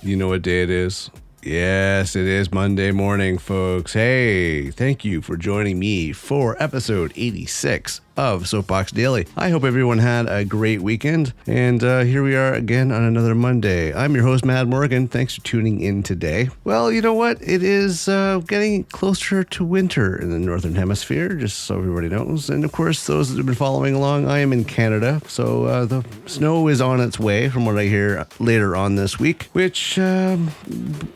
You know what day it is? Yes, it is Monday morning, folks. Hey, thank you for joining me for episode 86 of Soapbox Daily. I hope everyone had a great weekend, and here we are again on another Monday. I'm your host, Mad Morgan. Thanks for tuning in today. Well, you know what? It is getting closer to winter in the Northern Hemisphere, just so everybody knows. And of course, those that have been following along, I am in Canada, so the snow is on its way from what I hear later on this week, which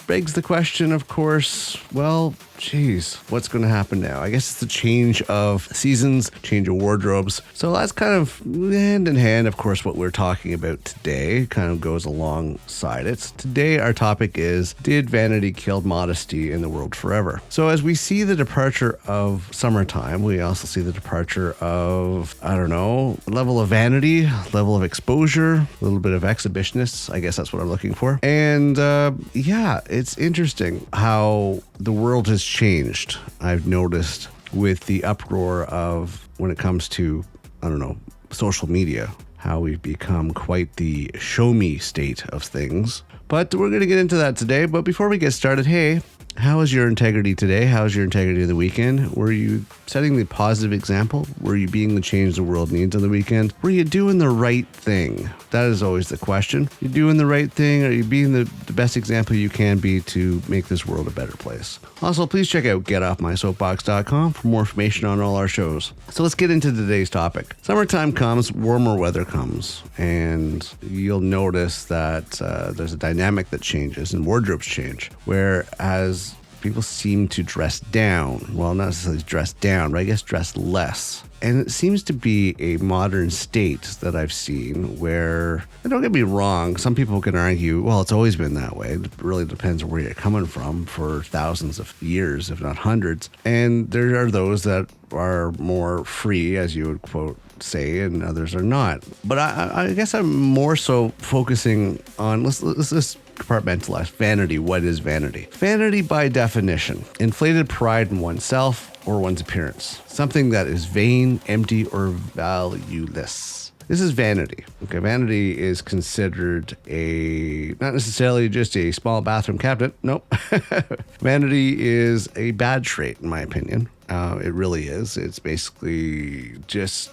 begs the question, of course, well, geez, what's going to happen now? I guess it's the change of seasons, change of wardrobes. So that's kind of hand in hand, of course, what we're talking about today kind of goes alongside it. Today, our topic is, did vanity kill modesty in the world forever? So as we see the departure of summertime, we also see the departure of, level of vanity, level of exposure, a little bit of exhibitionists. I guess that's what I'm looking for. And it's interesting how the world has changed. I've noticed with the uproar of when it comes to, social media, how we've become quite the show me state of things. But we're going to get into that today. But before we get started, hey, how is your integrity today? How's your integrity of the weekend? Were you setting the positive example? Were you being the change the world needs on the weekend? Were you doing the right thing? That is always the question. You doing the right thing? Are you being the best example you can be to make this world a better place? Also, please check out getoffmysoapbox.com for more information on all our shows. So let's get into today's topic. Summertime comes, warmer weather comes, and you'll notice that there's a dynamic that changes and wardrobes change, whereas people seem to dress down. Well, not necessarily dress down, but I guess dress less. And it seems to be a modern state that I've seen where, and don't get me wrong, some people can argue, well, it's always been that way. It really depends where you're coming from for thousands of years, if not hundreds. And there are those that are more free, as you would quote say, and others are not. But I guess I'm more so focusing on, let's compartmentalize vanity. What is vanity? Vanity, by definition, inflated pride in oneself or one's appearance. Something that is vain, empty, or valueless. This is vanity. Okay, vanity is considered not necessarily just a small bathroom cabinet. Nope. Vanity is a bad trait, in my opinion. It really is. It's basically just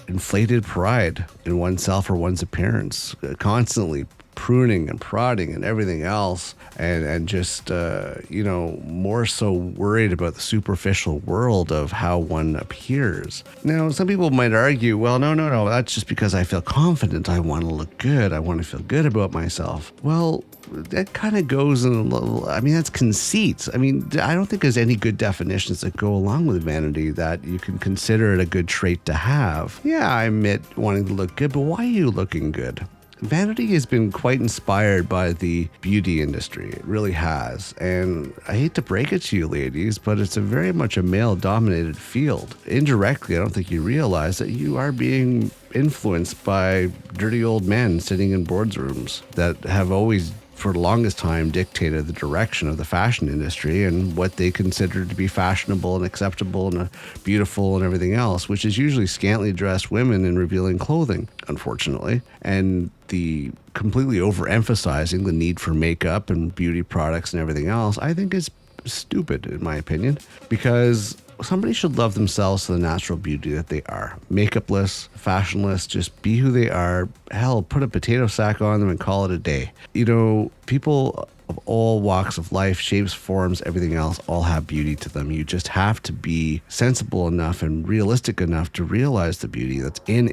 inflated pride in oneself or one's appearance, constantly pruning and prodding and everything else, and just more so worried about the superficial world of how one appears. Now, some people might argue, well, no, that's just because I feel confident. I want to look good. I want to feel good about myself. Well, that kind of goes in a little, that's conceit. I don't think there's any good definitions that go along with vanity that you can consider it a good trait to have. Yeah, I admit wanting to look good, but why are you looking good? Vanity has been quite inspired by the beauty industry. It really has. And I hate to break it to you, ladies, but it's very much a male-dominated field. Indirectly, I don't think you realize that you are being influenced by dirty old men sitting in boardrooms that have always, for the longest time, dictated the direction of the fashion industry and what they consider to be fashionable and acceptable and beautiful and everything else, which is usually scantily dressed women in revealing clothing, unfortunately. And the completely overemphasizing the need for makeup and beauty products and everything else, I think is stupid, in my opinion, because somebody should love themselves to the natural beauty that they are. Makeupless, fashionless, just be who they are. Hell, put a potato sack on them and call it a day. People of all walks of life, shapes, forms, everything else, all have beauty to them. You just have to be sensible enough and realistic enough to realize the beauty that's in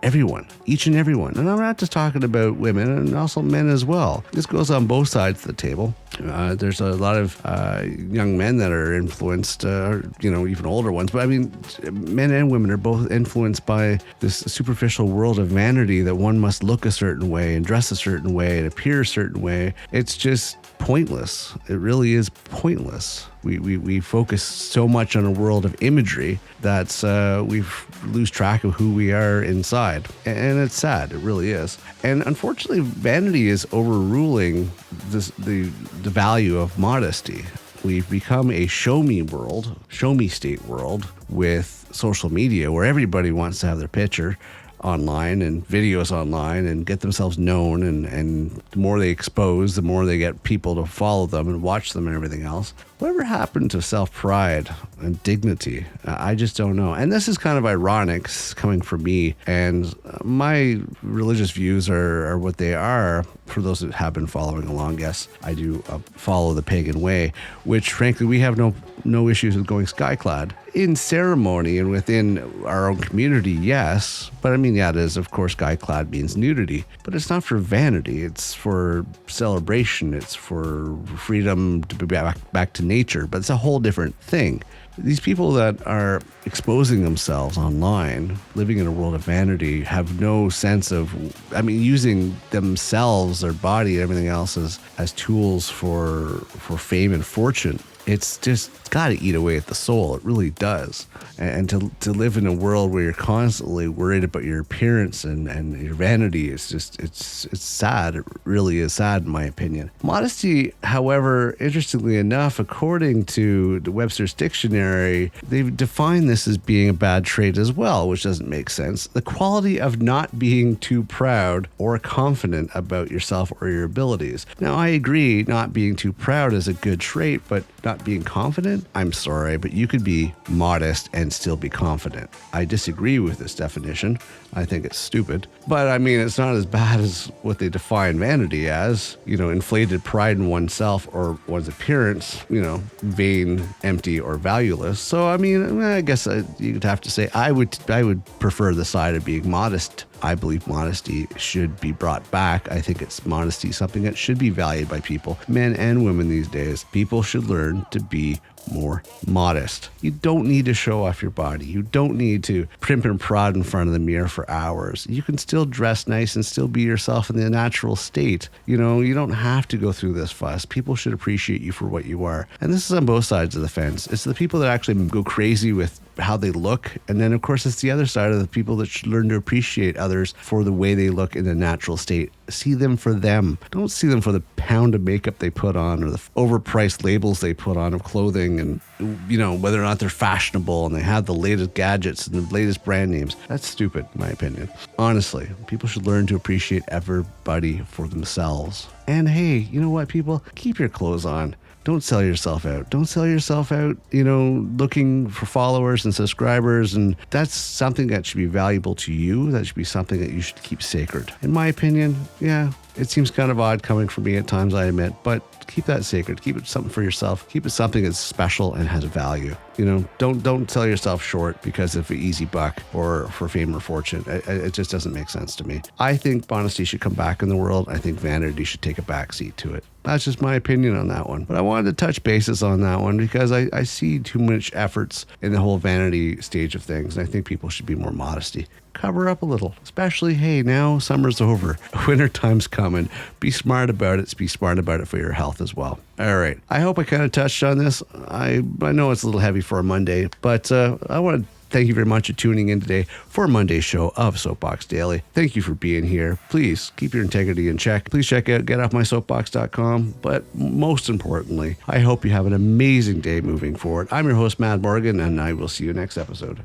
everyone, each and everyone. And I'm not just talking about women, and also men as well. This goes on both sides of the table. There's a lot of young men that are influenced, even older ones. But men and women are both influenced by this superficial world of vanity that one must look a certain way and dress a certain way and appear a certain way. It's just pointless. It really is pointless. We focus so much on a world of imagery that we lose track of who we are inside. And it's sad. It really is. And unfortunately, vanity is overruling the value of modesty. We've become a show me state world with social media where everybody wants to have their picture online and videos online and get themselves known. And the more they expose, the more they get people to follow them and watch them and everything else. Whatever happened to self-pride and dignity? I just don't know. And this is kind of ironic coming from me. And my religious views are what they are. For those that have been following along, yes, I do follow the pagan way, which frankly we have no issues with going skyclad. In ceremony and within our own community, yes. But I mean, yeah, it is, of course, skyclad means nudity. But it's not for vanity. It's for celebration. It's for freedom to be back to nature. But it's a whole different thing. These people that are exposing themselves online, living in a world of vanity, have no sense of, using themselves, their body, and everything else as tools for fame and fortune. It's just got to eat away at the soul. It really does. And to live in a world where you're constantly worried about your appearance and your vanity, it's sad. It really is sad in my opinion. Modesty, however, interestingly enough, according to the Webster's Dictionary, they've defined this as being a bad trait as well, which doesn't make sense. The quality of not being too proud or confident about yourself or your abilities. Now, I agree not being too proud is a good trait, but not being confident? I'm sorry, but you could be modest and still be confident. I disagree with this definition. I think it's stupid. But I mean, it's not as bad as what they define vanity as, inflated pride in oneself or one's appearance, vain, empty, or valueless. So, I guess you'd have to say I would prefer the side of being modest. I believe modesty should be brought back. I think it's modesty, something that should be valued by people, men and women these days. People should learn to be more modest. You don't need to show off your body. You don't need to primp and prod in front of the mirror for hours. You can still dress nice and still be yourself in the natural state. You don't have to go through this fuss. People should appreciate you for what you are. And this is on both sides of the fence. It's the people that actually go crazy with how they look. And then, of course, it's the other side of the people that should learn to appreciate others for the way they look in a natural state. See them for them. Don't see them for the pound of makeup they put on or the overpriced labels they put on of clothing and, whether or not they're fashionable and they have the latest gadgets and the latest brand names. That's stupid, in my opinion. Honestly, people should learn to appreciate everybody for themselves. And hey, you know what, people? Keep your clothes on. Don't sell yourself out. Don't sell yourself out, looking for followers and subscribers. And that's something that should be valuable to you. That should be something that you should keep sacred. In my opinion, yeah, it seems kind of odd coming from me at times, I admit, but keep that sacred. Keep it something for yourself. Keep it something that's special and has value. Don't sell yourself short because of an easy buck or for fame or fortune. It just doesn't make sense to me. I think honesty should come back in the world. I think vanity should take a backseat to it. That's just my opinion on that one. But I wanted to touch bases on that one because I see too much efforts in the whole vanity stage of things. And I think people should be more modesty. Cover up a little, especially, hey, now summer's over. Winter time's coming. Be smart about it. Be smart about it for your health as well. All right. I hope I kind of touched on this. I know it's a little heavy for a Monday, but I want to thank you very much for tuning in today for Monday's show of Soapbox Daily. Thank you for being here. Please keep your integrity in check. Please check out getoffmysoapbox.com. But most importantly, I hope you have an amazing day moving forward. I'm your host, Matt Morgan, and I will see you next episode.